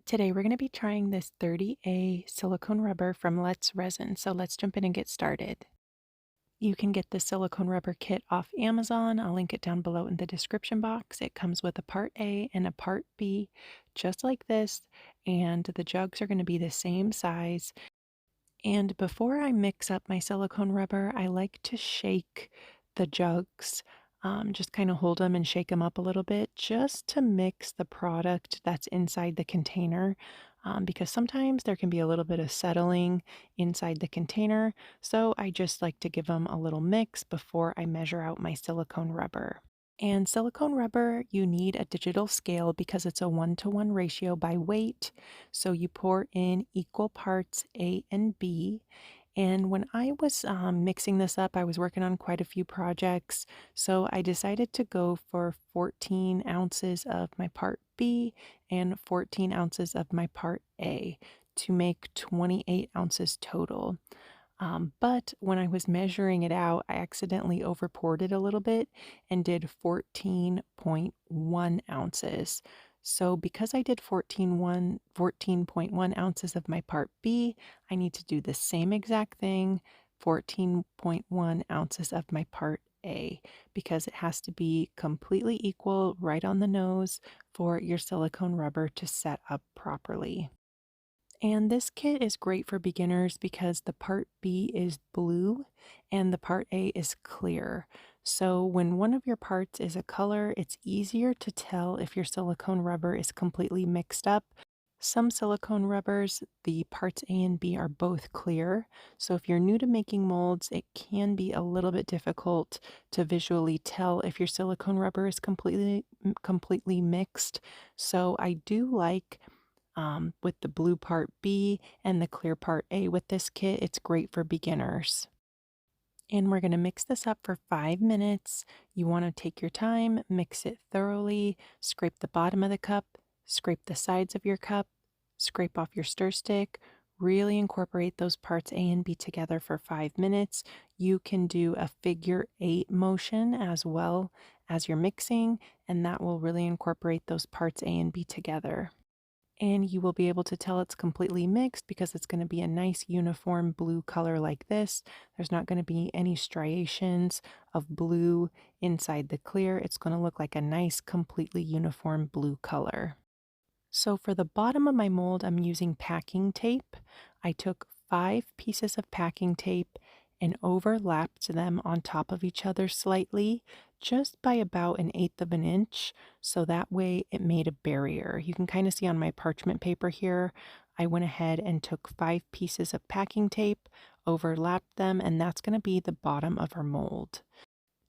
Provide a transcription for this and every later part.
Today we're going to be trying this 30A silicone rubber from S RESIN, so let's jump in and get started. You can get the silicone rubber kit off Amazon. I'll link it down below in the description box. It comes with a part A and a part B, just like this, and the jugs are going to be the same size. And before I mix up my silicone rubber, I like to shake the jugs. Just kind of hold them and shake them up a little bit just to mix the product that's inside the container. Because sometimes there can be a little bit of settling inside the container. So I just like to give them a little mix before I measure out my silicone rubber. And silicone rubber, you need a digital scale because it's a 1-to-1 ratio by weight. So you pour in equal parts A and B. And when I was mixing this up, I was working on quite a few projects. So I decided to go for 14 ounces of my part B and 14 ounces of my part A to make 28 ounces total. But when I was measuring it out, I accidentally overpoured it a little bit and did 14.1 ounces. So because I did 14.1 ounces of my part B, I need to do the same exact thing, 14.1 ounces of my part A, because it has to be completely equal right on the nose for your silicone rubber to set up properly. And this kit is great for beginners because the part B is blue and the part A is clear. So when one of your parts is a color, it's easier to tell if your silicone rubber is completely mixed up. Some silicone rubbers, the parts A and B are both clear. So if you're new to making molds, it can be a little bit difficult to visually tell if your silicone rubber is completely mixed. So I do like with the blue part B and the clear part A with this kit. It's great for beginners. And we're going to mix this up for 5 minutes. You want to take your time, mix it thoroughly, scrape the bottom of the cup, scrape the sides of your cup, scrape off your stir stick. Really incorporate those parts A and B together for 5 minutes. You can do a figure 8 motion as well as you're mixing, and that will really incorporate those parts A and B together. And you will be able to tell it's completely mixed because it's going to be a nice uniform blue color like this. There's not going to be any striations of blue inside the clear. It's going to look like a nice, completely uniform blue color. So for the bottom of my mold, I'm using packing tape. I took 5 pieces of packing tape and overlapped them on top of each other slightly, just by about 1/8 of an inch. So that way it made a barrier. You can kind of see on my parchment paper here, I went ahead and took 5 pieces of packing tape, overlapped them, and that's going to be the bottom of our mold.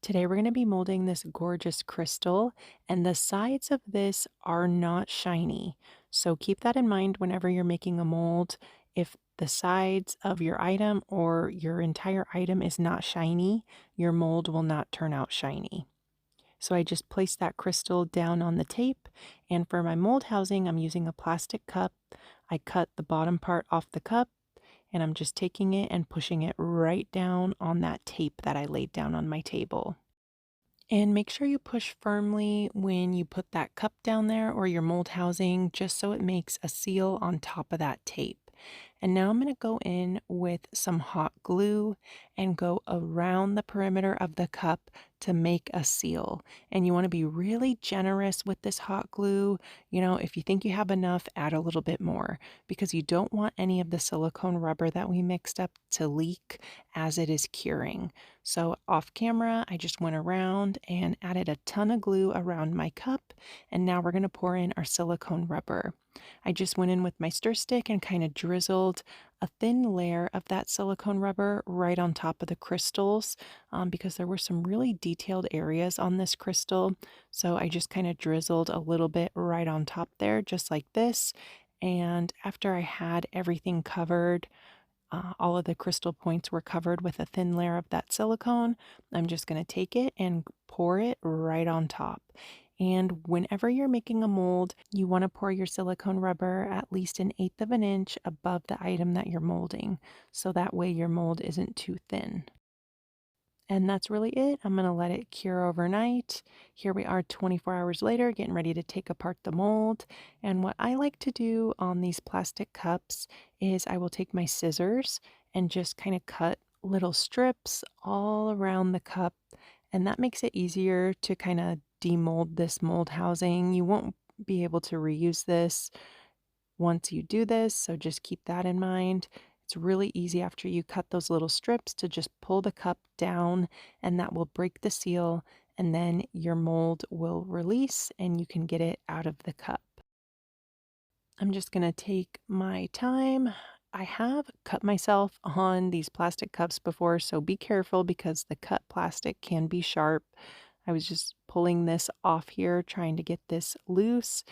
Today we're going to be molding this gorgeous crystal, and the sides of this are not shiny. So keep that in mind whenever you're making a mold. If the sides of your item or your entire item is not shiny, your mold will not turn out shiny. So I just placed that crystal down on the tape, and for my mold housing, I'm using a plastic cup. I cut the bottom part off the cup, and I'm just taking it and pushing it right down on that tape that I laid down on my table. And make sure you push firmly when you put that cup down there or your mold housing, just so it makes a seal on top of that tape. And now I'm going to go in with some hot glue and go around the perimeter of the cup to make a seal. And you want to be really generous with this hot glue. You know, if you think you have enough, add a little bit more because you don't want any of the silicone rubber that we mixed up to leak as it is curing. So off camera, I just went around and added a ton of glue around my cup. And now we're going to pour in our silicone rubber. I just went in with my stir stick and kind of drizzled a thin layer of that silicone rubber right on top of the crystals because there were some really detailed areas on this crystal. So I just kind of drizzled a little bit right on top there, just like this. And after I had everything covered, all of the crystal points were covered with a thin layer of that silicone. I'm just going to take it and pour it right on top. And whenever you're making a mold, you want to pour your silicone rubber at least 1/8 of an inch above the item that you're molding. So that way your mold isn't too thin. And that's really it. I'm going to let it cure overnight. Here we are 24 hours later, getting ready to take apart the mold. And what I like to do on these plastic cups is I will take my scissors and just kind of cut little strips all around the cup. And that makes it easier to kind of demold this mold housing. You won't be able to reuse this once you do this, so just keep that in mind. It's really easy after you cut those little strips to just pull the cup down, and that will break the seal, and then your mold will release and you can get it out of the cup. I'm just going to take my time. I have cut myself on these plastic cups before, so be careful because the cut plastic can be sharp. I was just pulling this off here, trying to get this loose,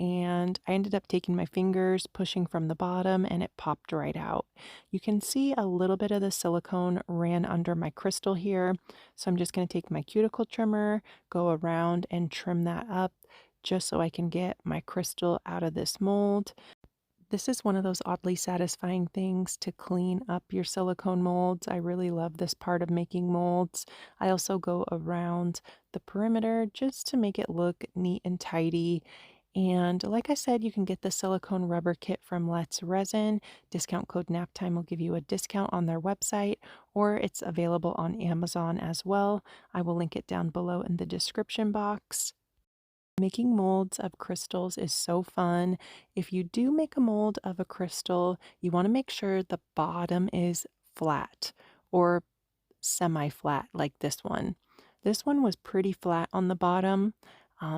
and I ended up taking my fingers, pushing from the bottom, and it popped right out. You can see a little bit of the silicone ran under my crystal here, so I'm just going to take my cuticle trimmer, go around and trim that up just so I can get my crystal out of this mold. This is one of those oddly satisfying things to clean up your silicone molds. I really love this part of making molds. I also go around the perimeter just to make it look neat and tidy. And like I said, you can get the silicone rubber kit from S RESIN. Discount code NAPTIME will give you a discount on their website, or it's available on Amazon as well. I will link it down below in the description box. Making molds of crystals is so fun. If you do make a mold of a crystal, you want to make sure the bottom is flat or semi-flat like this one. This one was pretty flat on the bottom.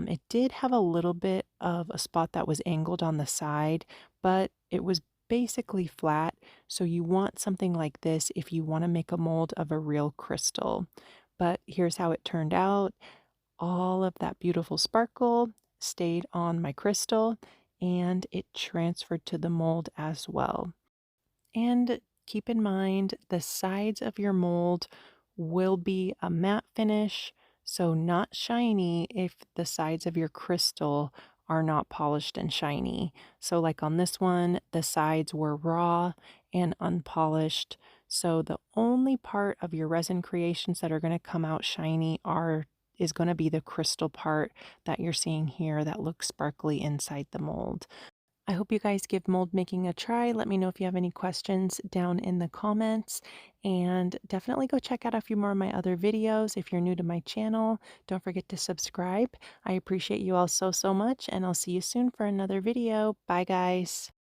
It did have a little bit of a spot that was angled on the side, but it was basically flat. So you want something like this if you want to make a mold of a real crystal. But here's how it turned out. All of that beautiful sparkle stayed on my crystal and it transferred to the mold as well. And keep in mind the sides of your mold will be a matte finish, so not shiny if the sides of your crystal are not polished and shiny. So like on this one, the sides were raw and unpolished. So the only part of your resin creations that are going to come out shiny is going to be the crystal part that you're seeing here that looks sparkly inside the mold. I hope you guys give mold making a try. Let me know if you have any questions down in the comments. And definitely go check out a few more of my other videos. If you're new to my channel, don't forget to subscribe. I appreciate you all so, so much. And I'll see you soon for another video. Bye, guys.